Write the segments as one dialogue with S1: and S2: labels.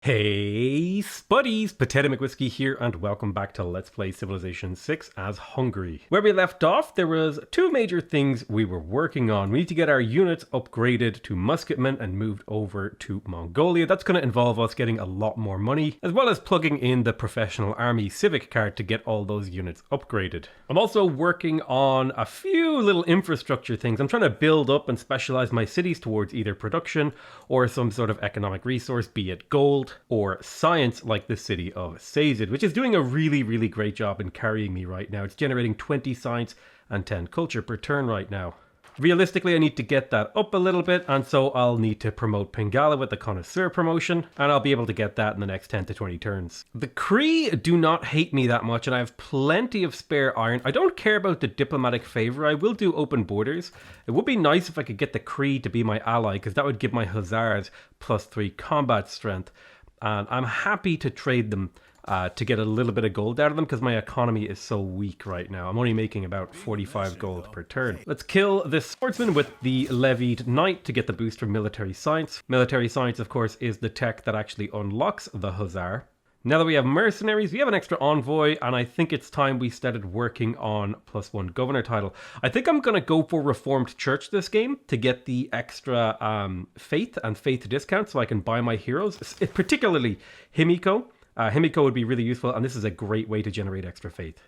S1: Hey Spuddies, PotatoMcWhiskey here and welcome back to Let's Play Civilization 6 as Hungary. Where we left off, there was two major things we were working on. We need to get our units upgraded to musketmen and moved over to Mongolia. That's going to involve us getting a lot more money, as well as plugging in the professional army civic card to get all those units upgraded. I'm also working on a few little infrastructure things. I'm trying to build up and specialize my cities towards either production or some sort of economic resource, be it gold or science, like the city of Sazed, which is doing a really great job in carrying me right now. It's generating 20 science and 10 culture per turn right now. Realistically, I need to get that up a little bit, and so I'll need to promote Pingala with the Connoisseur promotion, and I'll be able to get that in the next 10 to 20 turns. The Cree do not hate me that much, and I have plenty of spare iron. I don't care about the diplomatic favor. I will do open borders. It would be nice if I could get the Cree to be my ally, because that would give my Hussars +3 combat strength. And I'm happy to trade them to get a little bit of gold out of them because my economy is so weak right now. I'm only making about 45 gold per turn. Let's kill this swordsman with the levied knight to get the boost from military science. Military science, of course, is the tech that actually unlocks the Hussar. Now that we have mercenaries, we have an extra envoy, and I think it's time we started working on +1 governor title. I think I'm going to go for Reformed Church this game to get the extra faith and faith discount so I can buy my heroes, particularly Himiko. Himiko would be really useful, and this is a great way to generate extra faith.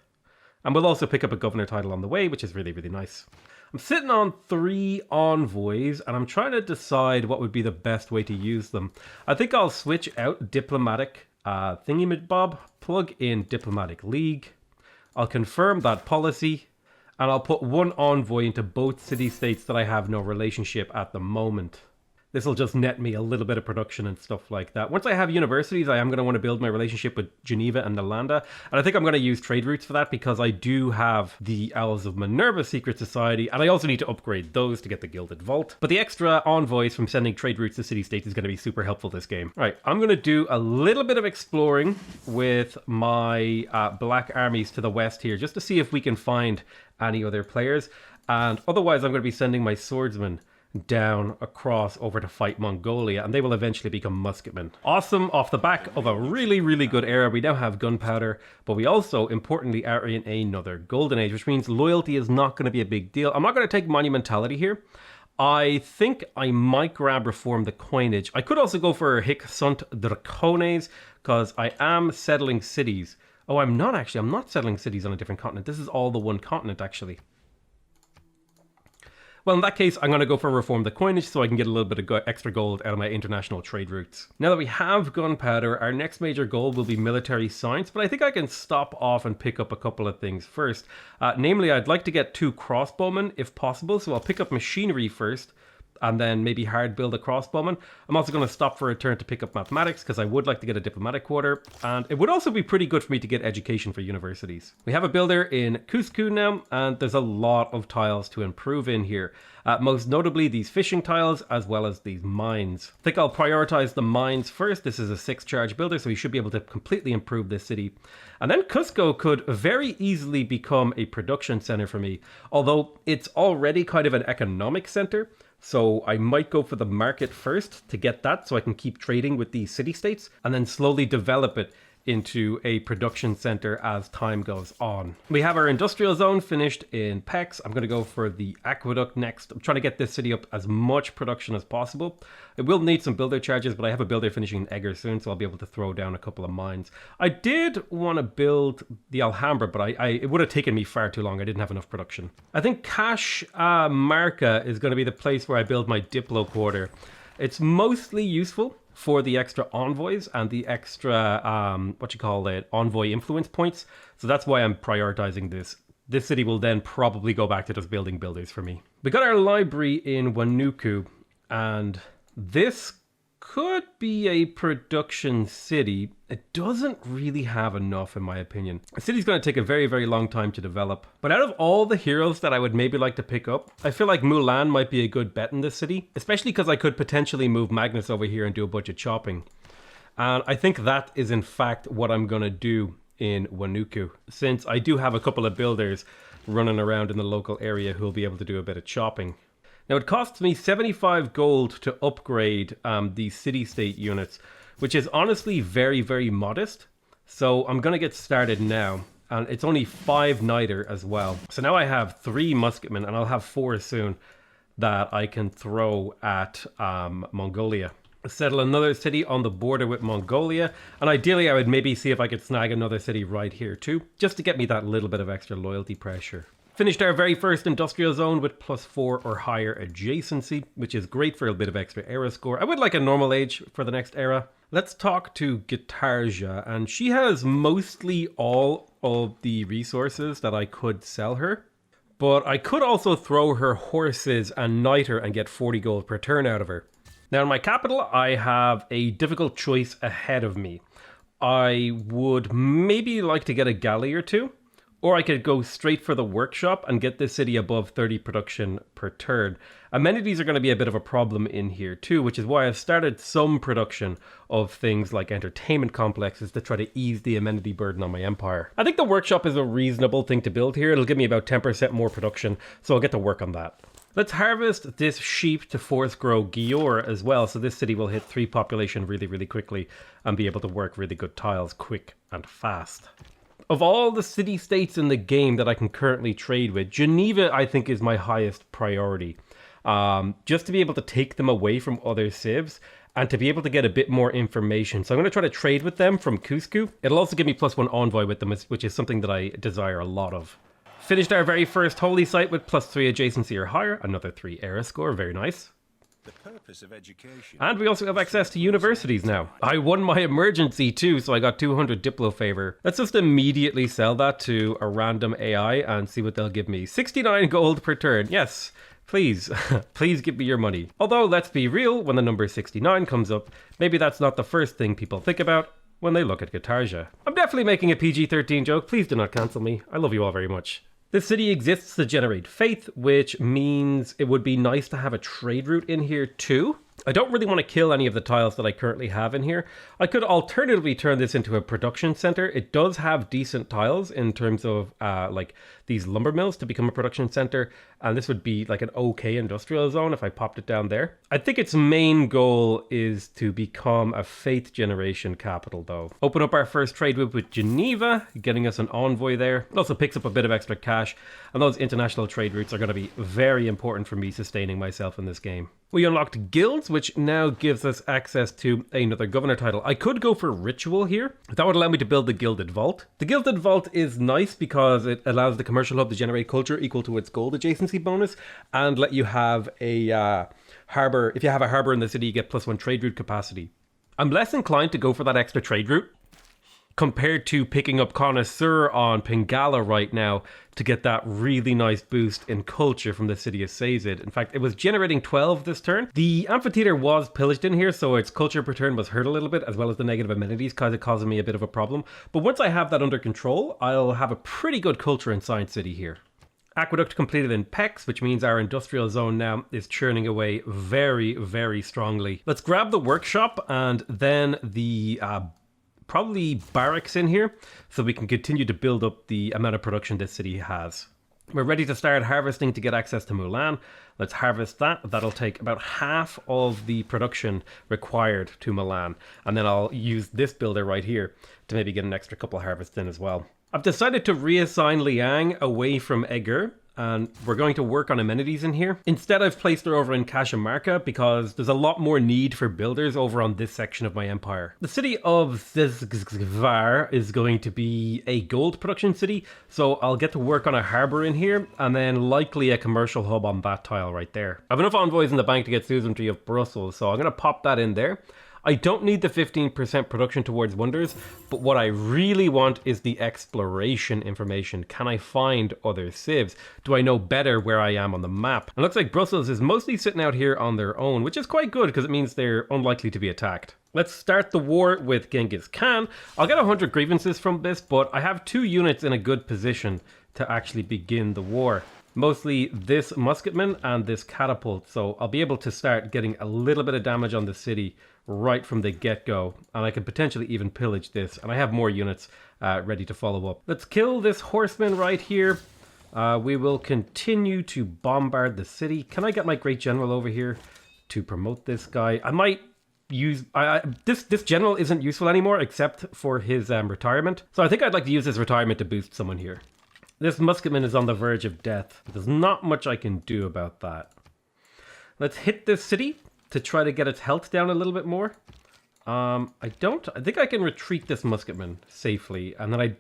S1: And we'll also pick up a governor title on the way, which is really nice. I'm sitting on 3 envoys, and I'm trying to decide what would be the best way to use them. I think I'll switch out diplomatic thingy-bob, plug in diplomatic league. I'll confirm that policy, and I'll put 1 envoy into both city-states that I have no relationship at the moment. This will just net me a little bit of production and stuff like that. Once I have universities, I am going to want to build my relationship with Geneva and Nalanda. And I think I'm going to use trade routes for that because I do have the Owls of Minerva Secret Society. And I also need to upgrade those to get the Gilded Vault. But the extra envoys from sending trade routes to city-states is going to be super helpful this game. All right, I'm going to do a little bit of exploring with my black armies to the west here, just to see if we can find any other players. And otherwise, I'm going to be sending my swordsmen down across over to fight Mongolia, and they will eventually become musketmen. Awesome. Off the back of a really good era, we now have gunpowder, but we also importantly are in another golden age, which means loyalty is not going to be a big deal. I'm not going to take monumentality here. I think I might grab reform the coinage. I could also go for Hic sunt dracones because I am settling cities. Oh, I'm not actually. I'm not settling cities on a different continent. This is all the one continent actually. Well, in that case, I'm going to go for reform the coinage so I can get a little bit of extra gold out of my international trade routes. Now that we have gunpowder, our next major goal will be military science, but I think I can stop off and pick up a couple of things first. Namely, I'd like to get 2 crossbowmen if possible, so I'll pick up machinery first, and then maybe hard build a crossbowman. I'm also going to stop for a turn to pick up mathematics because I would like to get a diplomatic quarter, and it would also be pretty good for me to get education for universities. We have a builder in Cusco now, and there's a lot of tiles to improve in here. Most notably these fishing tiles as well as these mines. I think I'll prioritize the mines first. This is a 6 charge builder, so we should be able to completely improve this city. And then Cusco could very easily become a production center for me, although it's already kind of an economic center. So I might go for the market first to get that so I can keep trading with these city-states and then slowly develop it into a production center as time goes on. We have our industrial zone finished in Pex. I'm going to go for the aqueduct next. I'm trying to get this city up as much production as possible. It will need some builder charges, but I have a builder finishing in Egger soon, so I'll be able to throw down a couple of mines. I did want to build the Alhambra, but it would have taken me far too long. I didn't have enough production. I think Cash Marca is going to be the place where I build my Diplo quarter. It's mostly useful for the extra envoys and the extra, envoy influence points. So that's why I'm prioritizing this. This city will then probably go back to just building builders for me. We got our library in Wanuku, and this could be a production city. It doesn't really have enough, in my opinion. A city's going to take a very long time to develop. But out of all the heroes that I would maybe like to pick up, I feel like Mulan might be a good bet in this city, especially because I could potentially move Magnus over here and do a bunch of chopping. And I think that is in fact what I'm going to do in Wanuku, since I do have a couple of builders running around in the local area who will be able to do a bit of chopping. Now it costs me 75 gold to upgrade these city-state units, which is honestly very, very modest. So I'm going to get started now. And it's only 5 niter as well. So now I have 3 musketmen, and I'll have 4 soon that I can throw at Mongolia. Settle another city on the border with Mongolia, and ideally I would maybe see if I could snag another city right here too, just to get me that little bit of extra loyalty pressure. Finished our very first industrial zone with +4 or higher adjacency, which is great for a bit of extra era score. I would like a normal age for the next era. Let's talk to Gitarja, and she has mostly all of the resources that I could sell her. But I could also throw her horses and knight her and get 40 gold per turn out of her. Now in my capital, I have a difficult choice ahead of me. I would maybe like to get a galley or 2. Or I could go straight for the workshop and get this city above 30 production per turn. Amenities are going to be a bit of a problem in here too, which is why I've started some production of things like entertainment complexes to try to ease the amenity burden on my empire. I think the workshop is a reasonable thing to build here. It'll give me about 10% more production, so I'll get to work on that. Let's harvest this sheep to force grow Gior as well, so this city will hit 3 population really, really quickly and be able to work really good tiles quick and fast. Of all the city-states in the game that I can currently trade with, Geneva, I think, is my highest priority. Just to be able to take them away from other civs and to be able to get a bit more information. So I'm going to try to trade with them from Cusco. It'll also give me +1 envoy with them, which is something that I desire a lot of. Finished our very first holy site with +3 adjacency or higher. Another 3 era score, very nice.
S2: The purpose of education.
S1: And we also have access to universities now. I won my emergency too, so I got 200 Diplo favor. Let's just immediately sell that to a random AI and see what they'll give me. 69 gold per turn. Yes, please. Please give me your money. Although, let's be real, when the number 69 comes up, maybe that's not the first thing people think about when they look at Gitarja. I'm definitely making a PG-13 joke. Please do not cancel me. I love you all very much. This city exists to generate faith, which means it would be nice to have a trade route in here too. I don't really want to kill any of the tiles that I currently have in here. I could alternatively turn this into a production center. It does have decent tiles in terms of like these lumber mills to become a production center. And this would be like an okay industrial zone if I popped it down there. I think its main goal is to become a faith generation capital though. Open up our first trade route with Geneva, getting us an envoy there. It also picks up a bit of extra cash. And those international trade routes are going to be very important for me sustaining myself in this game. We unlocked guilds, which now gives us access to another governor title. I could go for ritual here. That would allow me to build the gilded vault. The gilded vault is nice because it allows the commercial hub to generate culture equal to its gold adjacency bonus and let you have a harbor. If you have a harbor in the city, you get +1 trade route capacity. I'm less inclined to go for that extra trade route compared to picking up Connoisseur on Pingala right now to get that really nice boost in culture from the city of Sazed. In fact, it was generating 12 this turn. The amphitheater was pillaged in here, so its culture per turn was hurt a little bit, as well as the negative amenities kind of causing me a bit of a problem. But once I have that under control, I'll have a pretty good culture in Science City here. Aqueduct completed in PEX, which means our industrial zone now is churning away very, very strongly. Let's grab the workshop and then the probably barracks in here so we can continue to build up the amount of production this city has. We're ready to start harvesting to get access to Mulan. Let's harvest that. That'll take about half of the production required to Milan. And then I'll use this builder right here to maybe get an extra couple harvests in as well. I've decided to reassign Liang away from Edgar, and we're going to work on amenities in here. Instead, I've placed her over in Cajamarca because there's a lot more need for builders over on this section of my empire. The city of Zizgvar is going to be a gold production city, so I'll get to work on a harbor in here, and then likely a commercial hub on that tile right there. I have enough envoys in the bank to get suzerainty of Brussels, so I'm going to pop that in there. I don't need the 15% production towards wonders, but what I really want is the exploration information. Can I find other civs? Do I know better where I am on the map? It looks like Brussels is mostly sitting out here on their own, which is quite good because it means they're unlikely to be attacked. Let's start the war with Genghis Khan. I'll get 100 grievances from this, but I have 2 units in a good position to actually begin the war. Mostly this musketman and this catapult, so I'll be able to start getting a little bit of damage on the city right from the get-go, and I could potentially even pillage this, and I have more units ready to follow up. Let's kill this horseman right here. We will continue to bombard the city. Can I get my great general over here to promote this guy? I might use... This general isn't useful anymore except for his retirement. So I think I'd like to use his retirement to boost someone here. This musketman is on the verge of death. There's not much I can do about that. Let's hit this city to try to get its health down a little bit more. I think I can retreat this musketman safely, and then I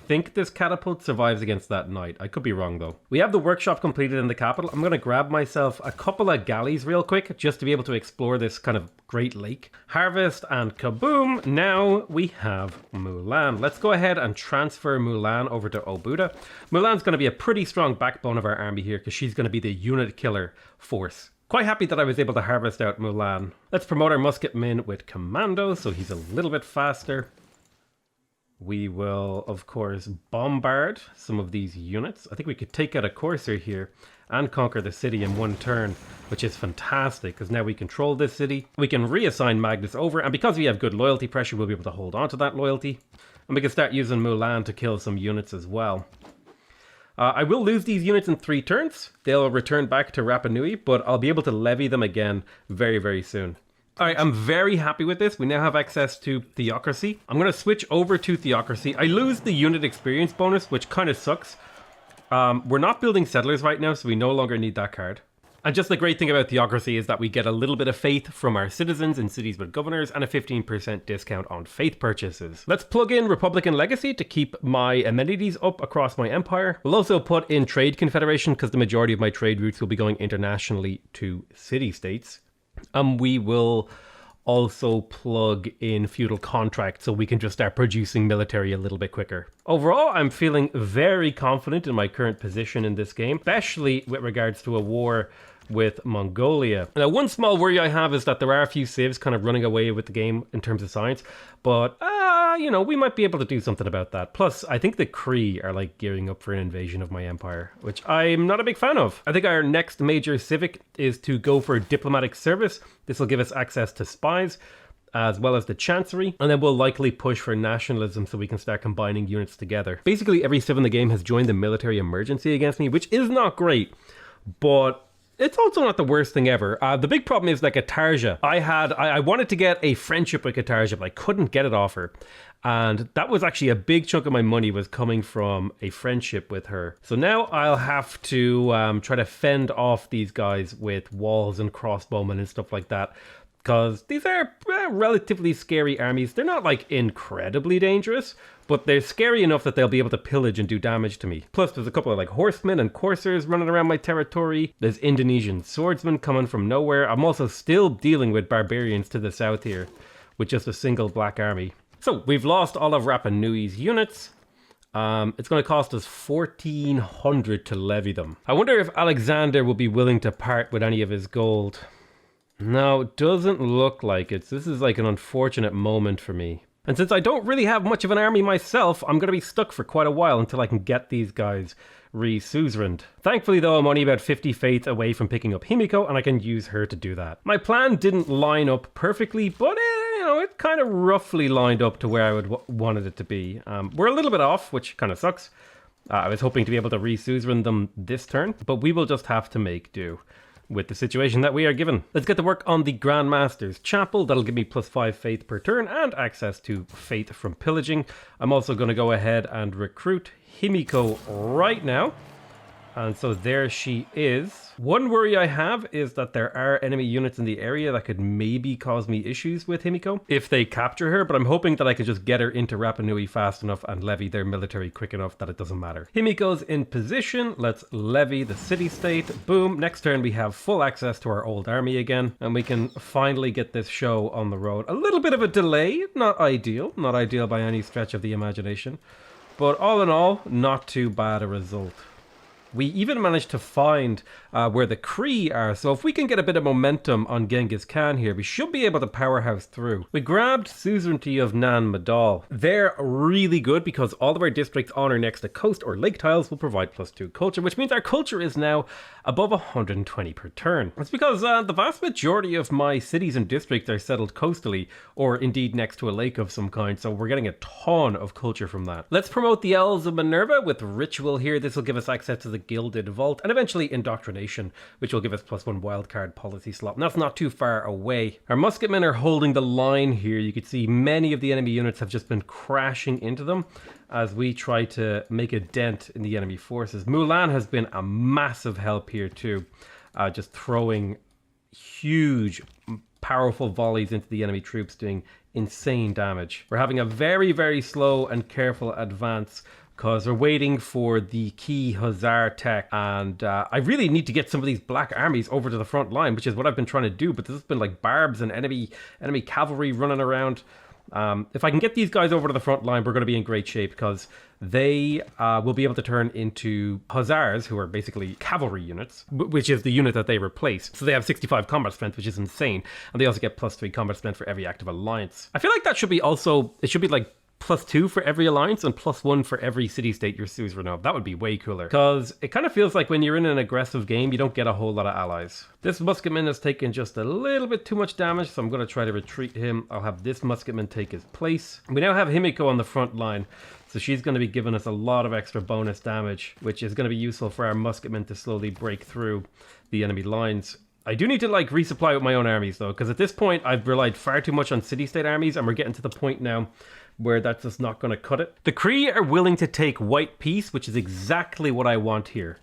S1: think this catapult survives against that knight. I could be wrong though. We have the workshop completed in the capital. I'm going to grab myself a couple of galleys real quick just to be able to explore this kind of great lake. Harvest and kaboom. Now we have Mulan. Let's go ahead and transfer Mulan over to Obuda. Mulan's going to be a pretty strong backbone of our army here because she's going to be the unit killer force. Quite happy that I was able to harvest out Mulan. Let's promote our musketman with commando so he's a little bit faster. We will, of course, bombard some of these units. I think we could take out a courser here and conquer the city in one turn, which is fantastic because now we control this city. We can reassign Magnus over, and because we have good loyalty pressure, we'll be able to hold on to that loyalty. And we can start using Mulan to kill some units as well. I will lose these units in 3 turns. They'll return back to Rapa Nui, but I'll be able to levy them again very, very soon. Alright, I'm very happy with this. We now have access to Theocracy. I'm going to switch over to Theocracy. I lose the unit experience bonus, which kind of sucks. We're not building settlers right now, so we no longer need that card. And just the great thing about Theocracy is that we get a little bit of faith from our citizens in cities with governors and a 15% discount on faith purchases. Let's plug in Republican Legacy to keep my amenities up across my empire. We'll also put in Trade Confederation because the majority of my trade routes will be going internationally to city-states. We will also plug in feudal contract so we can just start producing military a little bit quicker. Overall, I'm feeling very confident in my current position in this game, especially with regards to a war with Mongolia. Now, one small worry I have is that there are a few civs kind of running away with the game in terms of science, but you know, we might be able to do something about that. Plus, I think the Kree are like gearing up for an invasion of my empire, which I'm not a big fan of. I think our next major civic is to go for diplomatic service. This will give us access to spies as well as the chancery, and then we'll likely push for nationalism so we can start combining units together. Basically, every civ in the game has joined the military emergency against me, which is not great, but it's also not the worst thing ever. The big problem is like Katarja. I wanted to get a friendship with Katarja, but I couldn't get it off her. And that was actually a big chunk of my money was coming from a friendship with her. So now I'll have to try to fend off these guys with walls and crossbowmen and stuff like that. Because these are relatively scary armies. They're not like incredibly dangerous, but they're scary enough that they'll be able to pillage and do damage to me. Plus there's a couple of like horsemen and coursers running around my territory. There's Indonesian swordsmen coming from nowhere. I'm also still dealing with barbarians to the south here with just a single black army. So we've lost all of Rapa Nui's units. It's going to cost us 1,400 to levy them. I wonder if Alexander will be willing to part with any of his gold. No, it doesn't look like it. This is like an unfortunate moment for me. And since I don't really have much of an army myself, I'm going to be stuck for quite a while until I can get these guys re-suzerained. Thankfully though, I'm only about 50 faith away from picking up Himiko, and I can use her to do that. My plan didn't line up perfectly, but it kind of roughly lined up to where I would wanted it to be. We're a little bit off, which kind of sucks. I was hoping to be able to re-suzerain them this turn, but we will just have to make do with the situation that we are given. Let's get to work on the Grand Master's Chapel. That'll give me +5 faith per turn and access to faith from pillaging. I'm also going to go ahead and recruit Himiko right now. And so there she is. One worry I have is that there are enemy units in the area that could maybe cause me issues with Himiko if they capture her, but I'm hoping that I can just get her into Rapa Nui fast enough and levy their military quick enough that it doesn't matter. Himiko's in position. Let's levy the city-state. Boom. Next turn we have full access to our old army again, and we can finally get this show on the road. A little bit of a delay. Not ideal. Not ideal by any stretch of the imagination. But all in all, not too bad a result. We even managed to find where the Kree are, so if we can get a bit of momentum on Genghis Khan here, we should be able to powerhouse through. We grabbed suzerainty of Nan Madol. They're really good because all of our districts on or next to coast or lake tiles will provide +2 culture, which means our culture is now above 120 per turn. It's because the vast majority of my cities and districts are settled coastally, or indeed next to a lake of some kind, so we're getting a ton of culture from that. Let's promote the Elves of Minerva with ritual here. This will give us access to the Gilded Vault, and eventually Indoctrination, which will give us +1 wildcard policy slot. And that's not too far away. Our musketmen are holding the line here. You can see many of the enemy units have just been crashing into them as we try to make a dent in the enemy forces. Mulan has been a massive help here too, just throwing huge, powerful volleys into the enemy troops, doing insane damage. We're having a very, very slow and careful advance because we're waiting for the key Hussar tech, and I really need to get some of these black armies over to the front line, which is what I've been trying to do, but there's been like barbs and enemy cavalry running around. If I can get these guys over to the front line, we're going to be in great shape because they will be able to turn into Hussars, who are basically cavalry units, which is the unit that they replace. So they have 65 combat strength, which is insane. And they also get +3 combat strength for every active alliance. I feel like that should be also, it should be like +2 for every alliance and +1 for every city-state your suzerain of. That would be way cooler. Because it kind of feels like when you're in an aggressive game, you don't get a whole lot of allies. This musketman has taken just a little bit too much damage, so I'm going to try to retreat him. I'll have this musketman take his place. We now have Himiko on the front line, so she's going to be giving us a lot of extra bonus damage, which is going to be useful for our musketmen to slowly break through the enemy lines. I do need to like resupply with my own armies though, because at this point I've relied far too much on city-state armies, and we're getting to the point now where that's just not going to cut it. The Kree are willing to take white peace, which is exactly what I want here.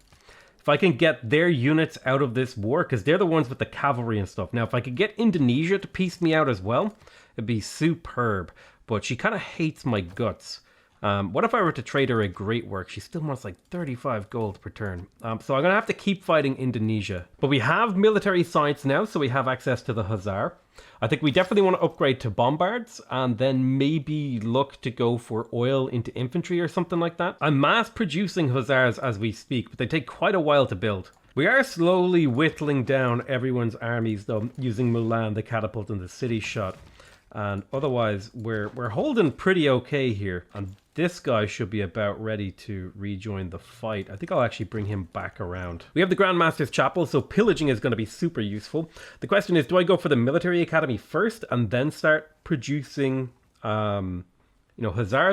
S1: If I can get their units out of this war, because they're the ones with the cavalry and stuff. Now, if I could get Indonesia to piece me out as well, it'd be superb. But she kind of hates my guts. What if I were to trade her a great work? She still wants like 35 gold per turn. So I'm going to have to keep fighting Indonesia. But we have military science now, so we have access to the Hussar. I think we definitely want to upgrade to bombards and then maybe look to go for oil into infantry or something like that. I'm mass producing Hussars as we speak, but they take quite a while to build. We are slowly whittling down everyone's armies though, using Mulan, the catapult, and the city shot. And otherwise, we're holding pretty okay here. And this guy should be about ready to rejoin the fight. I think I'll actually bring him back around. We have the Grandmaster's Chapel, so pillaging is going to be super useful. The question is, do I go for the military academy first and then start producing, Hussars?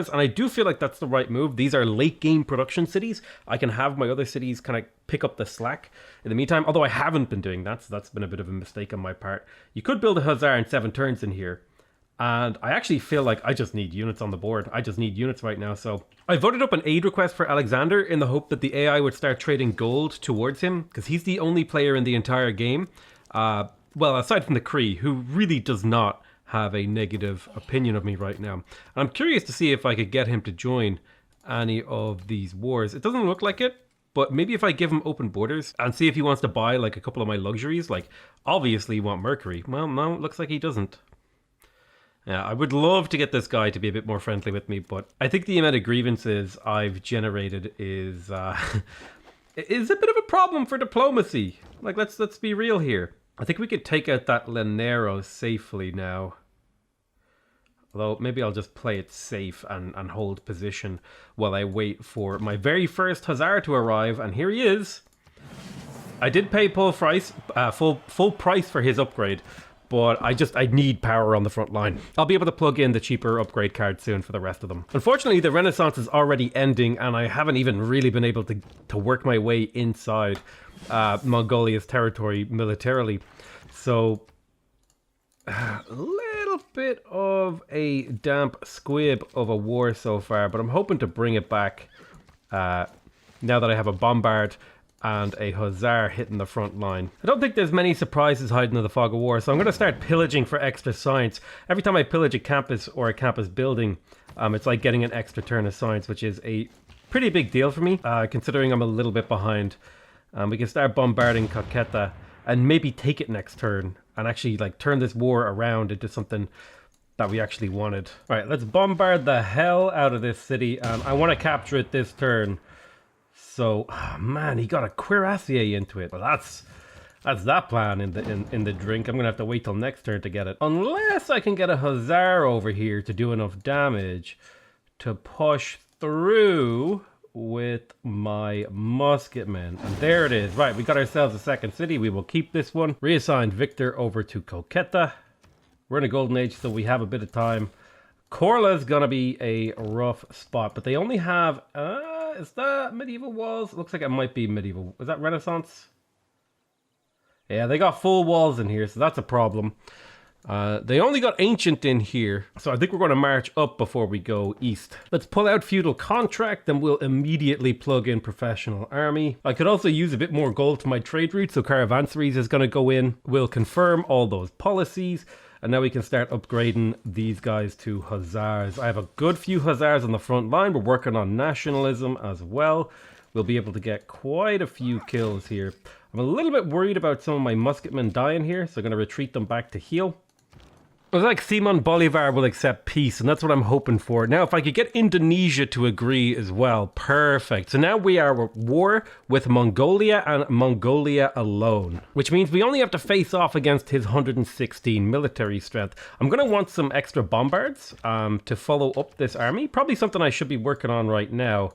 S1: And I do feel like that's the right move. These are late game production cities. I can have my other cities kind of pick up the slack in the meantime, although I haven't been doing that, so that's been a bit of a mistake on my part. You could build a Hussar in 7 turns in here. And I actually feel like I just need units on the board. I just need units right now. So I voted up an aid request for Alexander in the hope that the AI would start trading gold towards him, because he's the only player in the entire game, well, aside from the Kree, who really does not have a negative opinion of me right now. And I'm curious to see if I could get him to join any of these wars. It doesn't look like it, but maybe if I give him open borders and see if he wants to buy like a couple of my luxuries, like obviously you want Mercury. Well, no, it looks like he doesn't. Yeah, I would love to get this guy to be a bit more friendly with me, but I think the amount of grievances I've generated is is a bit of a problem for diplomacy. Like, let's be real here. I think we could take out that Lanero safely now. Although maybe I'll just play it safe and hold position while I wait for my very first Hussar to arrive, and here he is. I did pay full price for his upgrade. But I need power on the front line. I'll be able to plug in the cheaper upgrade card soon for the rest of them. Unfortunately, the Renaissance is already ending, and I haven't even really been able to work my way inside Mongolia's territory militarily. So, a little bit of a damp squib of a war so far, but I'm hoping to bring it back now that I have a bombard and a Hussar hitting the front line. I don't think there's many surprises hiding in the fog of war, so I'm going to start pillaging for extra science. Every time I pillage a campus or a campus building, it's like getting an extra turn of science, which is a pretty big deal for me, considering I'm a little bit behind. We can start bombarding Calcutta and maybe take it next turn and actually like turn this war around into something that we actually wanted. All right, let's bombard the hell out of this city, and I want to capture it this turn. So, man, he got a cuirassier into it. Well, that's that plan in the drink. I'm gonna have to wait till next turn to get it, unless I can get a Hussar over here to do enough damage to push through with my musketmen. And there it is. Right, we got ourselves a second city. We will keep this one. Reassigned Victor over to Kolkata. We're in a golden age, so we have a bit of time. Korla's gonna be a rough spot, but they only have Is that medieval walls? It looks like it might be medieval. Is that Renaissance? Yeah, they got full walls in here, so that's a problem. They only got ancient in here, so I think we're going to march up before we go east. Let's pull out feudal contract, then we'll immediately plug in professional army. I could also use a bit more gold to my trade route, so caravanseries is going to go in. We'll confirm all those policies, and now we can start upgrading these guys to hussars. I have a good few hussars on the front line. We're working on nationalism as well. We'll be able to get quite a few kills here. I'm a little bit worried about some of my musketmen dying here, so I'm going to retreat them back to heal. It was like Simon Bolivar will accept peace, and that's what I'm hoping for. Now, if I could get Indonesia to agree as well, perfect. So now we are at war with Mongolia and Mongolia alone, which means we only have to face off against his 116 military strength. I'm going to want some extra bombards to follow up this army. Probably something I should be working on right now.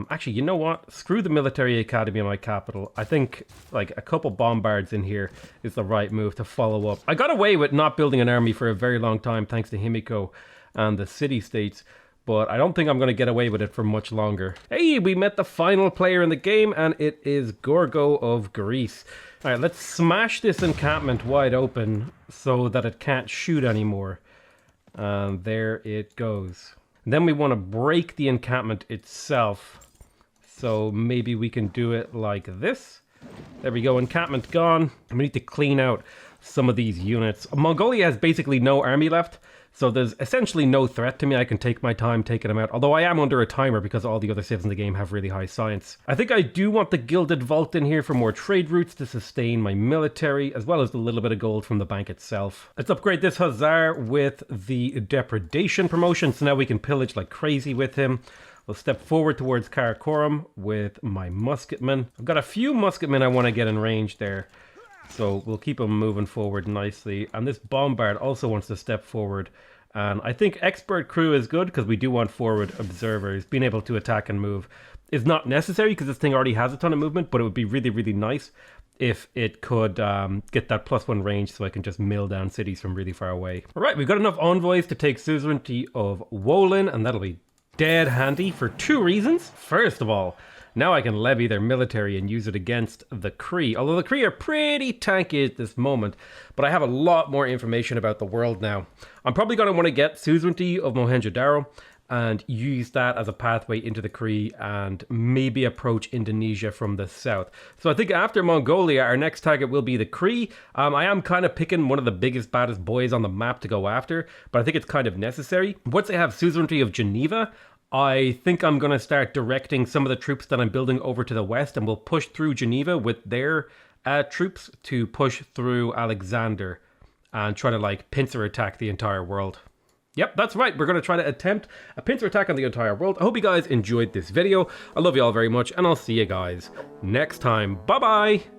S1: Actually, you know what? Screw the military academy in my capital. I think like a couple bombards in here is the right move to follow up. I got away with not building an army for a very long time thanks to Himiko and the city-states, but I don't think I'm going to get away with it for much longer. Hey, we met the final player in the game, and it is Gorgo of Greece. All right, let's smash this encampment wide open so that it can't shoot anymore. And there it goes. Then we want to break the encampment itself. So maybe we can do it like this. There we go, encampment gone. We need to clean out some of these units. Mongolia has basically no army left, so there's essentially no threat to me. I can take my time taking them out, although I am under a timer because all the other civs in the game have really high science. I think I do want the Gilded Vault in here for more trade routes to sustain my military, as well as the little bit of gold from the bank itself. Let's upgrade this Hussar with the Depredation promotion, so now we can pillage like crazy with him. We'll step forward towards Karakorum with my musketmen. I've got a few musketmen I want to get in range there, so we'll keep them moving forward nicely. And this bombard also wants to step forward. And I think expert crew is good because we do want forward observers. Being able to attack and move is not necessary because this thing already has a ton of movement, but it would be really, really nice if it could get that +1 range so I can just mill down cities from really far away. All right, we've got enough envoys to take suzerainty of Wolin, and that'll be dead handy for 2 reasons. First of all, now I can levy their military and use it against the Cree. Although the Cree are pretty tanky at this moment, but I have a lot more information about the world now. I'm probably going to want to get suzerainty of Mohenjo-Daro and use that as a pathway into the Cree and maybe approach Indonesia from the south. So I think after Mongolia, our next target will be the Cree. I am kind of picking one of the biggest, baddest boys on the map to go after, but I think it's kind of necessary. Once I have suzerainty of Geneva, I think I'm going to start directing some of the troops that I'm building over to the west, and we'll push through Geneva with their troops to push through Alexander and try to like pincer attack the entire world. Yep, that's right. We're going to try to attempt a pincer attack on the entire world. I hope you guys enjoyed this video. I love you all very much, and I'll see you guys next time. Bye-bye!